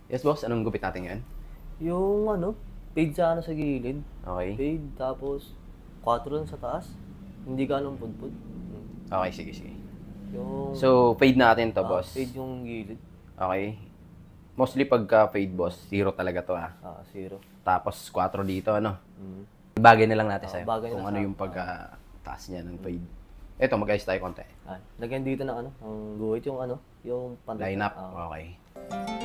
Yes, boss. Anong gupit natin ngayon? Yung fade sa gilid. Okay. Fade, tapos 4 lang sa taas. Hindi ganong pudpud. Okay, sige, sige. Yung So, fade natin to, boss. fade yung gilid. Okay. Mostly pagka fade, boss, 0 talaga to, ah. 0. Tapos, 4 dito, ano? Mm. Bagay na lang natin sa'yo. bagay Kung na ano sa- yung pagka-taas niya ng fade. Ito, mag-ayos tayo konti. Lagyan dito ng ang guhit yung yung Line up. Ah. Okay.